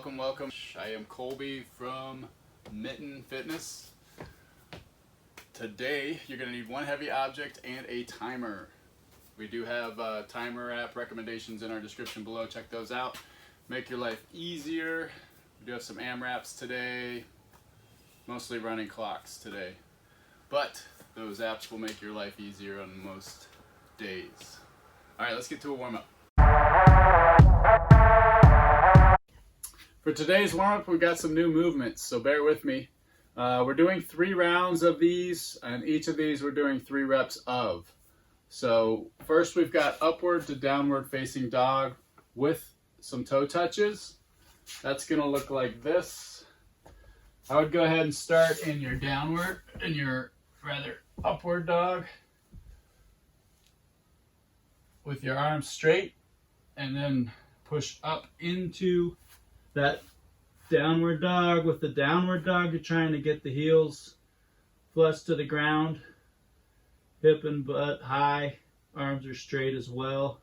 welcome. I am Colby from Mitten Fitness. Today, you're going to need one heavy object and a timer. We do have timer app recommendations in our description below. Check those out. Make your life easier. We do have some AMRAPs today, mostly running clocks today. But those apps will make your life easier on most days. All right, let's get to a warm-up. For today's warm-up, we've got some new movements, so bear with me. We're doing 3 rounds of these, and each of these we're doing 3 reps of. So first we've got upward to downward facing dog with some toe touches. That's going to look like this. I would go ahead and start in your upward dog with your arms straight, and then push up into that downward dog. With the downward dog, you're trying to get the heels flush to the ground, hip and butt high, arms are straight as well.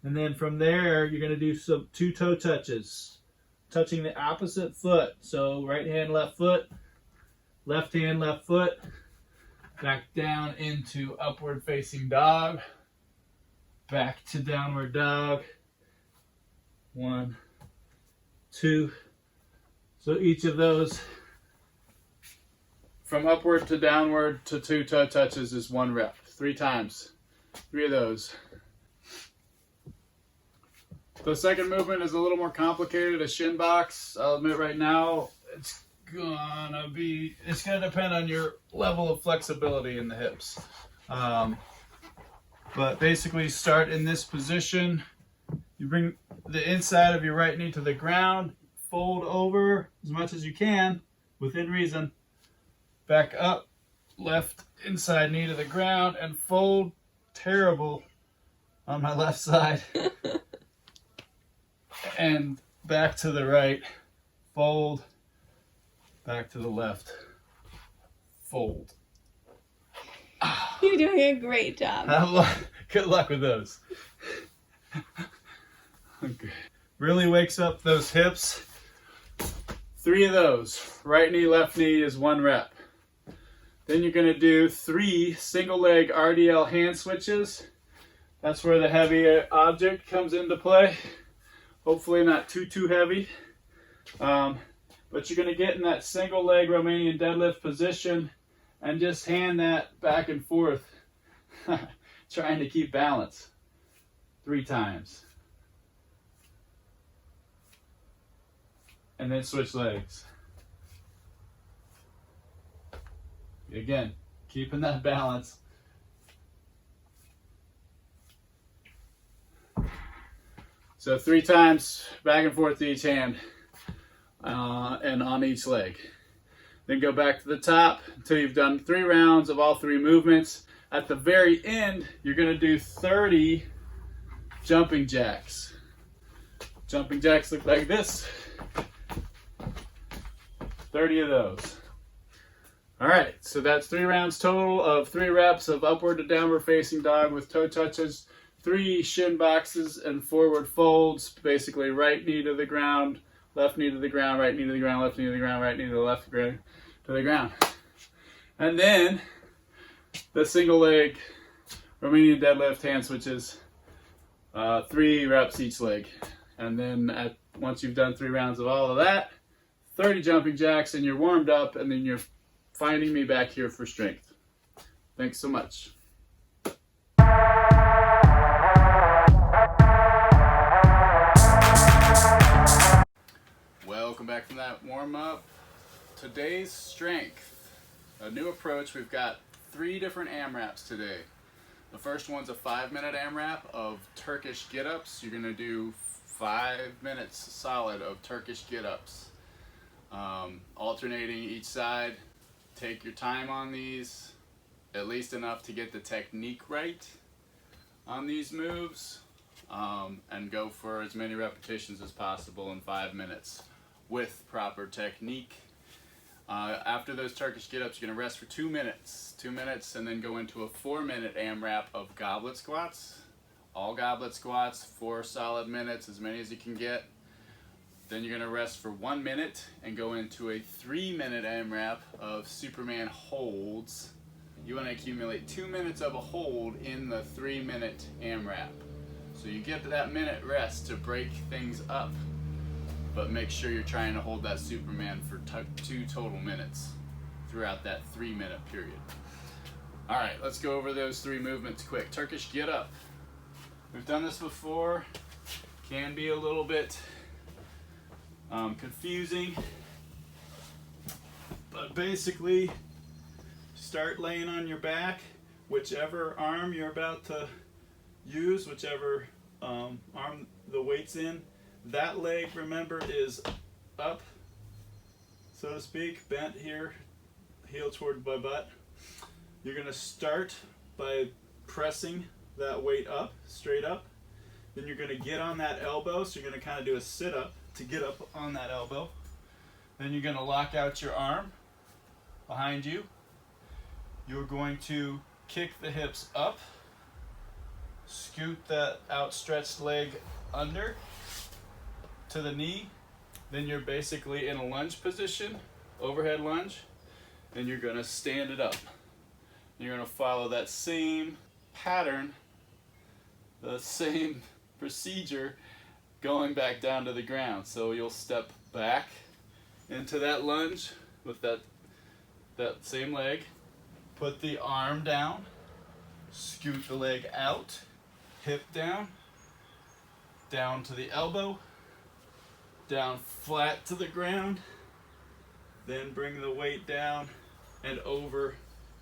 And then from there, you're going to do some 2 toe touches, touching the opposite foot. So right hand, left foot, left hand, left foot, back down into upward facing dog, back to downward dog. 1, 2. So each of those from upward to downward to 2 toe touches is 1 rep. 3 times. 3 of those. The second movement is a little more complicated, a shin box. I'll admit right now, it's gonna depend on your level of flexibility in the hips. But basically start in this position. You bring the inside of your right knee to the ground, fold over as much as you can, within reason. Back up, left inside knee to the ground, and fold. Terrible on my left side. And back to the right, fold, back to the left, fold. You're doing a great job. Good luck with those. Okay. Really wakes up those hips. 3 of those. Right knee, left knee is 1 rep. Then you're going to do 3 single leg RDL hand switches. That's where the heavy object comes into play. Hopefully not too heavy. But you're going to get in that single leg Romanian deadlift position and just hand that back and forth, trying to keep balance. 3 times. And then switch legs. Again, keeping that balance. So 3 times back and forth to each hand and on each leg. Then go back to the top until you've done 3 rounds of all 3 movements. At the very end, you're going to do 30 jumping jacks. Jumping jacks look like this. 30 of those. All right, so that's 3 rounds total of 3 reps of upward to downward facing dog with toe touches, 3 shin boxes and forward folds, basically right knee to the ground, left knee to the ground, right knee to the ground, left knee to the ground, right knee to the left to the ground. And then the single leg Romanian deadlift hand switches, 3 reps each leg. And then once you've done 3 rounds of all of that, 30 jumping jacks, and you're warmed up, and then you're finding me back here for strength. Thanks so much. Welcome back from that warm-up. Today's strength, a new approach. We've got 3 different AMRAPs today. The first one's a 5-minute AMRAP of Turkish get-ups. You're gonna do 5 minutes solid of Turkish get-ups. Alternating each side. Take your time on these, at least enough to get the technique right on these moves, and go for as many repetitions as possible in 5 minutes with proper technique. After those Turkish get-ups, you're going to rest for 2 minutes, and then go into a 4-minute AMRAP of goblet squats. All goblet squats, 4 solid minutes, as many as you can get. Then you're gonna rest for 1 minute and go into a 3-minute AMRAP of Superman holds. You wanna accumulate 2 minutes of a hold in the 3-minute AMRAP. So you get that minute rest to break things up, but make sure you're trying to hold that Superman for 2 total minutes throughout that 3-minute period. All right, let's go over those 3 movements quick. Turkish get up. We've done this before. Can be a little bit confusing, but basically start laying on your back, whichever arm you're about to use, whichever arm the weight's in. That leg, remember, is up, so to speak, bent here, heel toward my butt. You're going to start by pressing that weight up, straight up. Then you're going to get on that elbow, so you're going to kind of do a sit-up to get up on that elbow. Then you're going to lock out your arm behind you. You're going to kick the hips up, scoot that outstretched leg under to the knee. Then you're basically in a lunge position, overhead lunge. Then you're going to stand it up. You're going to follow that same pattern, the same procedure, going back down to the ground. So you'll step back into that lunge with that same leg, put the arm down, scoot the leg out, hip down, down to the elbow, down flat to the ground, then bring the weight down and over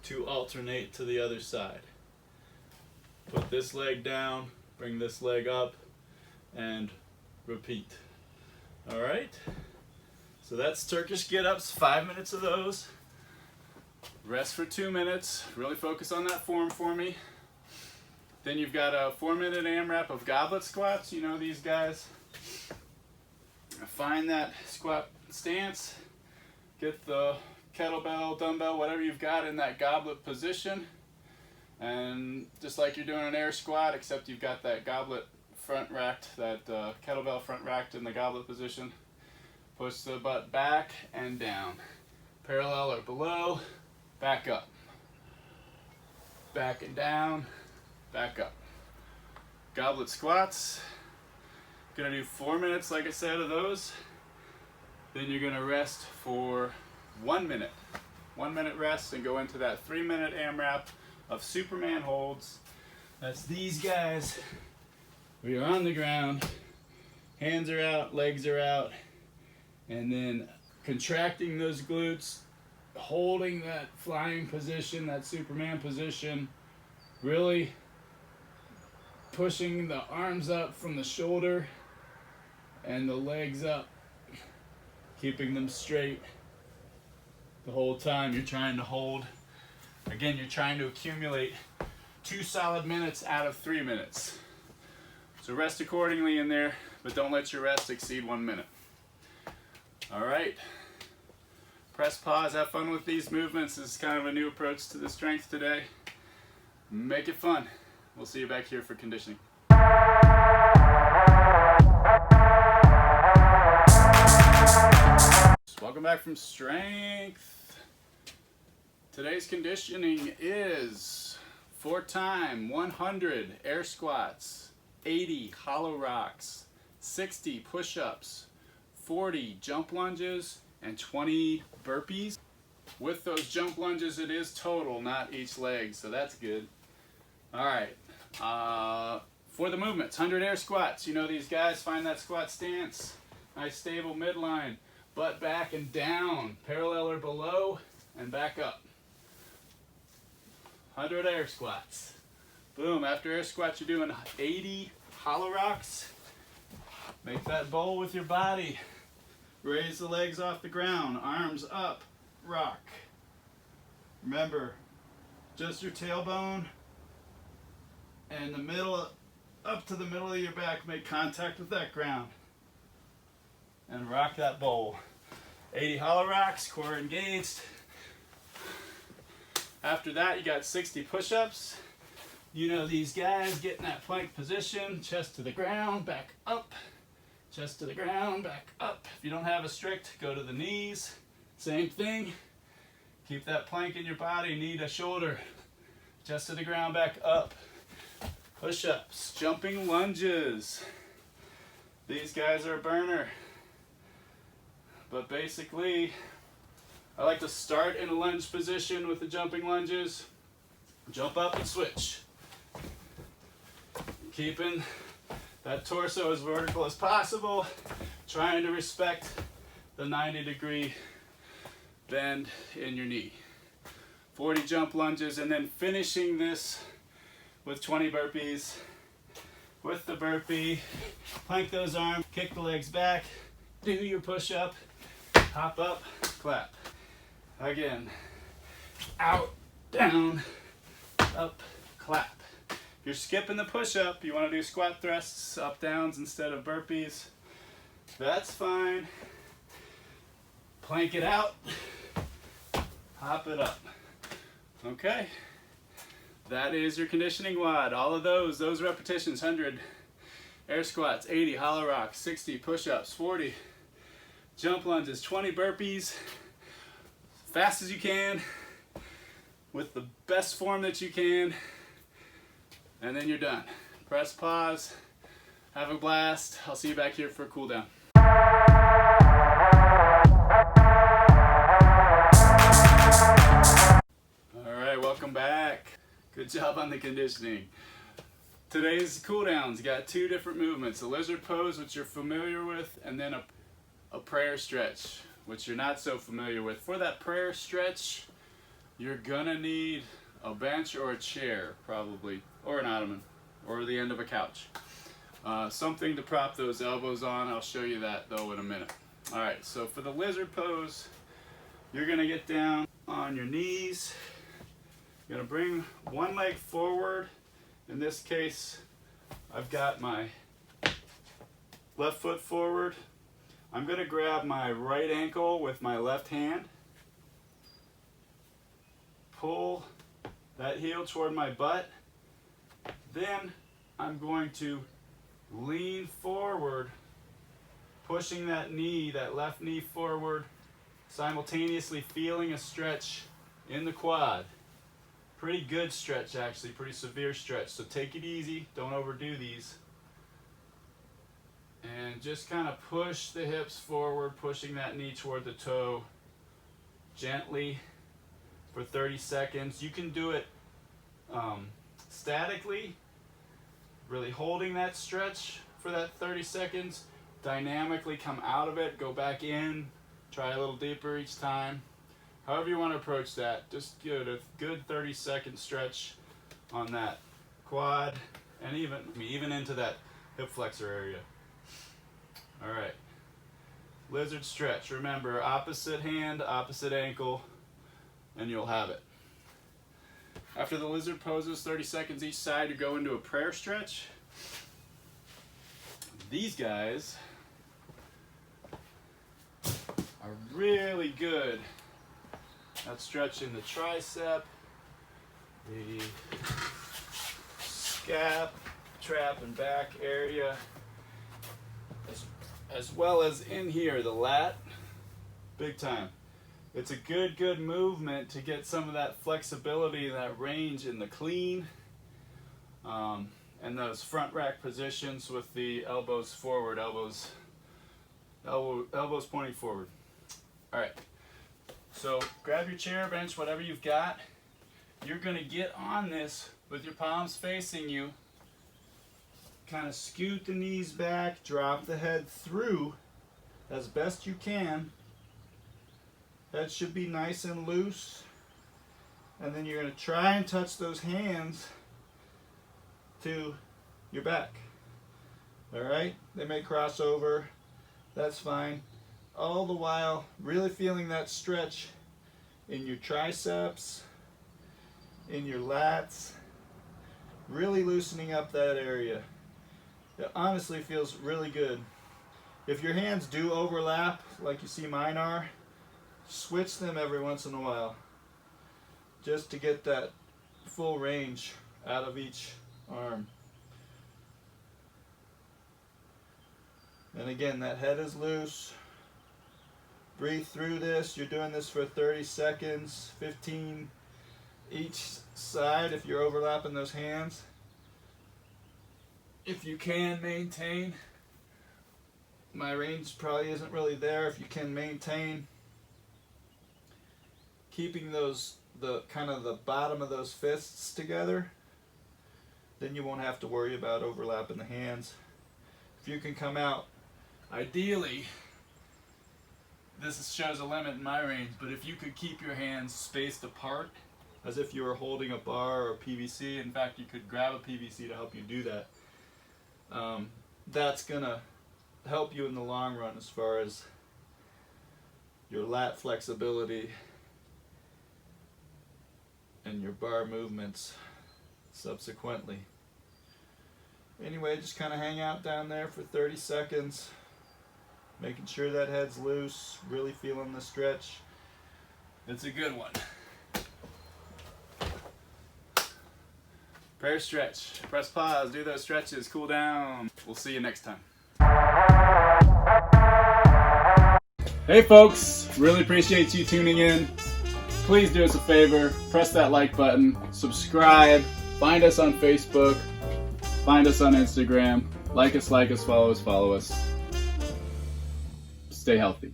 to alternate to the other side. Put this leg down, bring this leg up, and repeat. All right, so that's Turkish get-ups, 5 minutes of those. Rest for 2 minutes, really focus on that form for me. Then you've got a 4-minute AMRAP of goblet squats. You know these guys. Find that squat stance, get the kettlebell, dumbbell, whatever you've got in that goblet position, and just like you're doing an air squat, except you've got that goblet front racked, that kettlebell front racked in the goblet position. Push the butt back and down, parallel or below, back up, back and down, back up. Goblet squats. Gonna do 4 minutes, like I said, of those. Then you're gonna rest for 1 minute. 1 minute rest and go into that 3-minute AMRAP of Superman holds. That's these guys. We are on the ground, hands are out, legs are out, and then contracting those glutes, holding that flying position, that Superman position, really pushing the arms up from the shoulder and the legs up, keeping them straight the whole time. You're trying to hold. Again, you're trying to accumulate 2 solid minutes out of 3 minutes. So rest accordingly in there, but don't let your rest exceed 1 minute. All right. Press pause, have fun with these movements. This is kind of a new approach to the strength today. Make it fun. We'll see you back here for conditioning. Welcome back from strength. Today's conditioning is 4x 100 air squats, 80 hollow rocks, 60 push-ups, 40 jump lunges, and 20 burpees. With those jump lunges, it is total, not each leg, so that's good. All right, for the movements, 100 air squats. You know these guys, find that squat stance, nice stable midline, butt back and down, parallel or below, and back up. 100 air squats. Boom, after air squats, you're doing 80 hollow rocks. Make that bowl with your body. Raise the legs off the ground, arms up, rock. Remember, just your tailbone and the middle, up to the middle of your back, make contact with that ground. And rock that bowl. 80 hollow rocks, core engaged. After that, you got 60 push-ups. You know these guys, get in that plank position, chest to the ground, back up, Chest to the ground, back up. If you don't have a strict, go to the knees. Same thing. Keep that plank in your body, knee to shoulder. Chest to the ground, back up. Push-ups, jumping lunges. These guys are a burner. But basically, I like to start in a lunge position with the jumping lunges. Jump up and switch. Keeping that torso as vertical as possible. Trying to respect the 90-degree bend in your knee. 40 jump lunges, and then finishing this with 20 burpees. With the burpee, plank those arms, kick the legs back, do your push-up, hop up, clap. Again, out, down, up, clap. If you're skipping the push-up, you want to do squat thrusts, up downs instead of burpees, that's fine. Plank it out, hop it up. Okay, that is your conditioning WOD. All of those repetitions, 100 air squats, 80 hollow rocks, 60 push-ups, 40 jump lunges, 20 burpees, fast as you can, with the best form that you can, and then you're done. Press pause, have a blast. I'll see you back here for a cool down. Alright, welcome back. Good job on the conditioning. Today's cool downs got two different movements, a lizard pose, which you're familiar with, and then a prayer stretch, which you're not so familiar with. For that prayer stretch, you're gonna need a bench or a chair, probably, or an ottoman, or the end of a couch. Something to prop those elbows on. I'll show you that though in a minute. Alright, so for the lizard pose, you're gonna get down on your knees. You're gonna bring one leg forward. In this case, I've got my left foot forward. I'm gonna grab my right ankle with my left hand. Pull that heel toward my butt. Then I'm going to lean forward, pushing that knee, that left knee forward, simultaneously feeling a stretch in the quad. Pretty good stretch actually, pretty severe stretch, so take it easy, don't overdo these. And just kind of push the hips forward, pushing that knee toward the toe gently for 30 seconds. You can do it statically, really holding that stretch for that 30 seconds, dynamically come out of it, go back in, try a little deeper each time. However you want to approach that, just get a good 30-second stretch on that quad and even into that hip flexor area. All right, lizard stretch. Remember, opposite hand, opposite ankle, and you'll have it. After the lizard poses, 30 seconds each side, you go into a prayer stretch. These guys are really good at stretching the tricep, the scap, trap, and back area, as well as in here, the lat, big time. It's a good movement to get some of that flexibility, that range in the clean, and those front rack positions with the elbows forward, elbows pointing forward. All right, so grab your chair, bench, whatever you've got. You're gonna get on this with your palms facing you. Kind of scoot the knees back, drop the head through as best you can. Head should be nice and loose. And then you're going to try and touch those hands to your back. Alright? They may cross over. That's fine. All the while really feeling that stretch in your triceps, in your lats, really loosening up that area. It honestly feels really good. If your hands do overlap, like you see mine are, switch them every once in a while, just to get that full range out of each arm. And And again, that head is loose. Breathe through this. You're doing this for 30 seconds, 15 each side if you're overlapping those hands. If you can maintain, my range probably isn't really there. If you can maintain keeping those, the kind of the bottom of those fists together, then you won't have to worry about overlapping the hands. If you can come out, ideally, this shows a limit in my range, but if you could keep your hands spaced apart as if you were holding a bar or a PVC, in fact you could grab a PVC to help you do that, that's gonna help you in the long run as far as your lat flexibility and your bar movements subsequently. Anyway, just kind of hang out down there for 30 seconds, making sure that head's loose, really feeling the stretch. It's a good one. Prayer stretch. Press pause, do those stretches, cool down. We'll see you next time. Hey folks, really appreciate you tuning in. Please do us a favor, press that like button, subscribe, find us on Facebook, find us on Instagram, like us, follow us. Stay healthy.